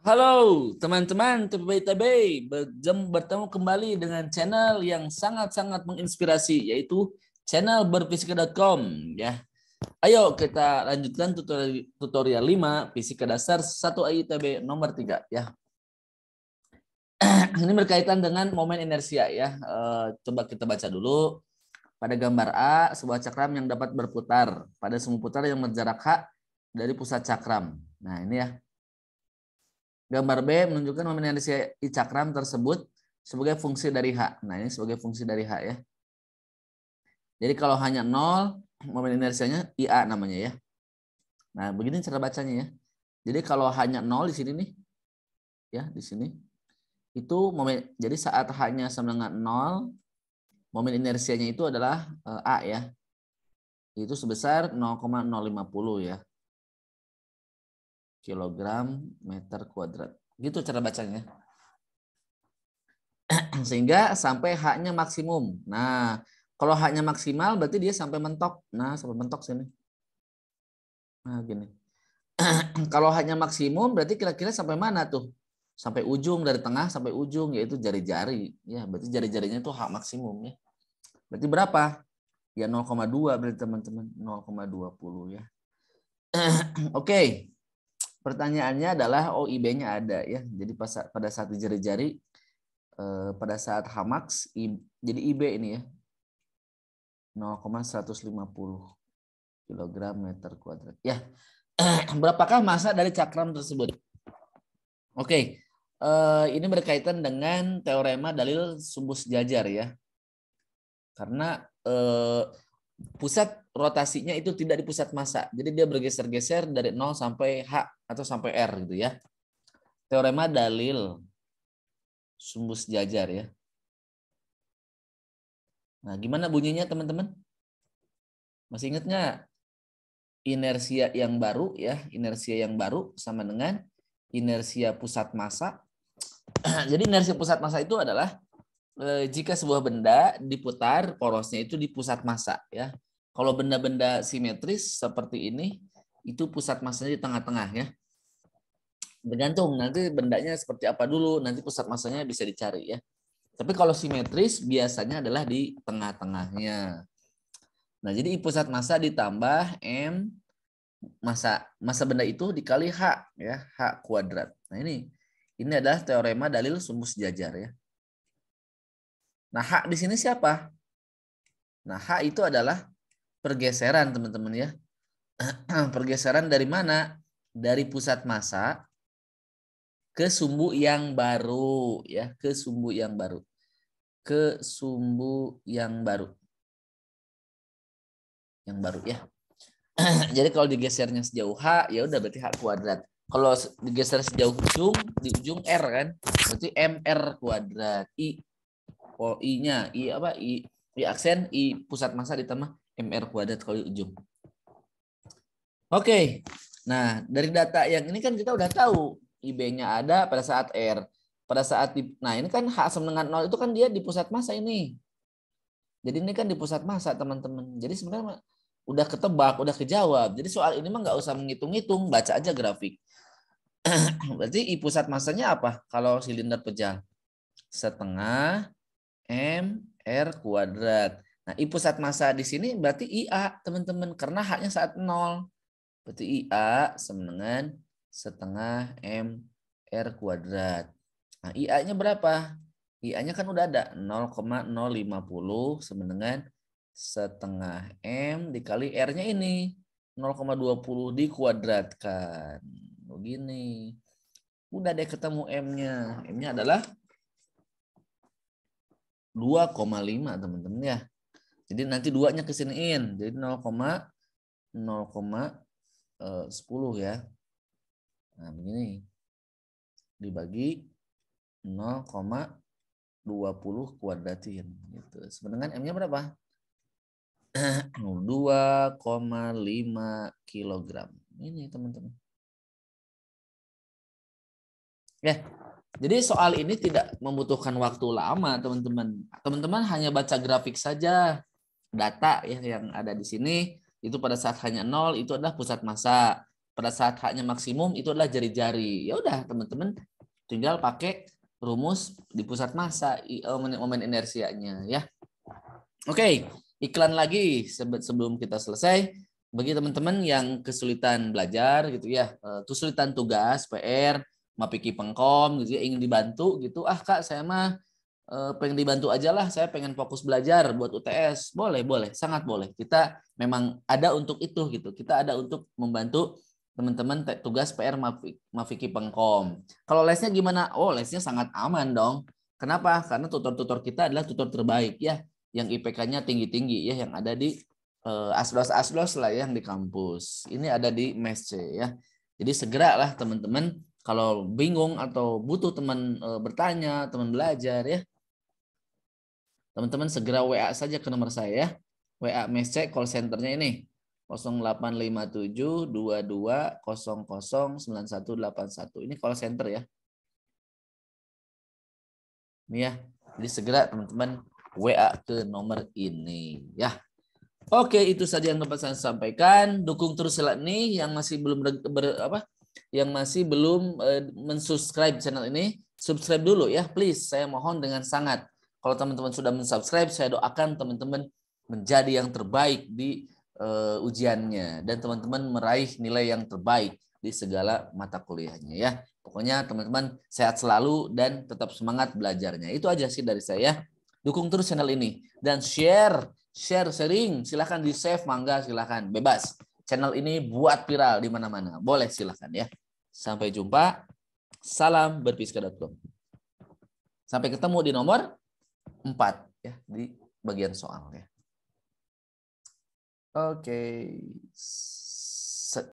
Halo teman-teman TPB, bertemu kembali dengan channel yang sangat-sangat menginspirasi, yaitu channel berfisika.com ya. Ayo kita lanjutkan tutorial 5 Fisika Dasar 1 IITB nomor 3 ya. Ini berkaitan dengan momen inersia ya. Coba kita baca dulu. Pada gambar A, sebuah cakram yang dapat berputar pada semu putar yang berjarak H dari pusat cakram. Nah, ini ya. Gambar B menunjukkan momen inersia I cakram tersebut sebagai fungsi dari H. Nah, ini sebagai fungsi dari H ya. Jadi kalau hanya 0, momen inersianya IA namanya ya. Nah, begini cara bacanya ya. Jadi kalau hanya 0 di sini nih. Ya, di sini. Itu momen, jadi saat H-nya sama dengan 0, momen inersianya itu adalah A ya. Itu sebesar 0,050 ya. Kilogram meter kuadrat. Gitu cara bacanya. Sehingga sampai H-nya maksimum. Nah, kalau H-nya maksimal berarti dia sampai mentok. Nah, sampai mentok sini. Nah, gini. Kalau H-nya maksimum berarti kira-kira sampai mana tuh? Sampai ujung, dari tengah sampai ujung, yaitu jari-jari. Ya, berarti jari-jarinya itu H maksimum ya. Berarti berapa? Ya 0,2 berarti teman-teman. 0,20 ya. Oke. Pertanyaannya adalah IB-nya ada ya. Jadi pada saat di jari-jari, pada saat H max, jadi IB ini ya. 0,150 kilogram meter kuadrat. Ya. Berapakah massa dari cakram tersebut? Oke. Ini berkaitan dengan teorema dalil sumbu sejajar ya. Karena pusat rotasinya itu tidak di pusat massa. Jadi dia bergeser-geser dari 0 sampai H atau sampai R gitu ya. Teorema dalil sumbu sejajar ya. Nah, gimana bunyinya teman-teman? Masih ingat nggak? Inersia yang baru ya, inersia yang baru sama dengan inersia pusat massa. Jadi inersia pusat massa itu adalah jika sebuah benda diputar, porosnya itu di pusat massa ya. Kalau benda-benda simetris seperti ini, itu pusat massanya di tengah-tengah ya. Bergantung nanti bendanya seperti apa dulu, nanti pusat massanya bisa dicari ya. Tapi kalau simetris biasanya adalah di tengah-tengahnya. Nah, jadi pusat massa ditambah M massa benda itu dikali H ya, H kuadrat. Nah, ini adalah teorema dalil sumbu sejajar ya. Nah, H di sini siapa? Nah, H itu adalah pergeseran, teman-teman ya. Pergeseran dari mana? Dari pusat massa ke sumbu yang baru ya, ke sumbu yang baru. Ke sumbu yang baru. Yang baru ya. Jadi kalau digesernya sejauh H, ya udah berarti H kuadrat. Kalau digeser sejauh ujung, di ujung R kan, berarti MR kuadrat. I-nya, I apa? I aksen, I pusat massa ditambah MR kuadrat kalau di ujung. Oke. Nah, dari data yang ini kan kita udah tahu IB-nya ada pada saat R. Pada saat nah ini kan H sama dengan 0 itu kan dia di pusat massa ini. Jadi ini kan di pusat massa, teman-teman. Jadi sebenarnya udah ketebak, udah kejawab. Jadi soal ini mah nggak usah menghitung-hitung, baca aja grafik. Berarti I pusat massanya apa? Kalau silinder pejal setengah MR kuadrat. Nah, I pusat massa di sini berarti IA, teman-teman, karena H-nya saat 0. Berarti IA sama dengan setengah MR kuadrat. Nah, IA-nya berapa? IA-nya kan udah ada 0,050 sama dengan setengah M dikali R-nya ini 0,20 dikuadratkan. Begini. Udah deh ketemu M-nya. M-nya adalah 2,5 teman-teman ya. Jadi nanti 2-nya kesiniin. Jadi 0,10 ya. Nah, begini. Dibagi 0,20 kuadratin gitu. Sebenarnya M-nya berapa? 2,5 kilogram. Ini teman-teman. Ya, jadi soal ini tidak membutuhkan waktu lama, teman-teman. Teman-teman hanya baca grafik saja. Data ya yang ada di sini itu pada saat hanya 0 itu adalah pusat massa. pada saat haknya maksimum itu adalah jari-jari. Ya udah teman-teman tinggal pakai rumus di pusat massa momen inersianya ya. Oke, iklan lagi sebelum kita selesai. Bagi teman-teman yang kesulitan belajar gitu ya, kesulitan tugas, PR, mapiki pengkom gitu ya, ingin dibantu gitu. Ah Kak, saya mah pengen dibantu aja lah, saya pengen fokus belajar buat UTS. Boleh, boleh, sangat boleh. Kita memang ada untuk itu gitu. Kita ada untuk membantu teman-teman tugas PR mapiki pengkom. Kalau lesnya gimana? Oh, lesnya sangat aman dong. Kenapa? Karena tutor-tutor kita adalah tutor terbaik ya, yang IPK-nya tinggi-tinggi ya, yang ada di asdos-asdos lah yang di kampus. Ini ada di MESC ya. Jadi segeralah teman-teman kalau bingung atau butuh teman bertanya, teman belajar ya. Teman-teman segera WA saja ke nomor saya ya. WA MESC call centernya ini 085722009181. Ini call center ya. Ini ya. Jadi segera teman-teman WA ke nomor ini ya. Oke, itu saja yang dapat saya sampaikan. Dukung terus channel ini yang masih belum yang masih belum mensubscribe channel ini, subscribe dulu ya, please. Saya mohon dengan sangat. Kalau teman-teman sudah mensubscribe, saya doakan teman-teman menjadi yang terbaik di ujiannya dan teman-teman meraih nilai yang terbaik di segala mata kuliahnya ya. Pokoknya teman-teman sehat selalu dan tetap semangat belajarnya. Itu aja sih dari saya. Dukung terus channel ini dan sharing, silahkan di save, mangga silahkan, bebas. Channel ini buat viral di mana-mana, boleh silahkan ya. Sampai jumpa, salam berpiska.com. Sampai ketemu di nomor 4 ya di bagian soal ya. Oke.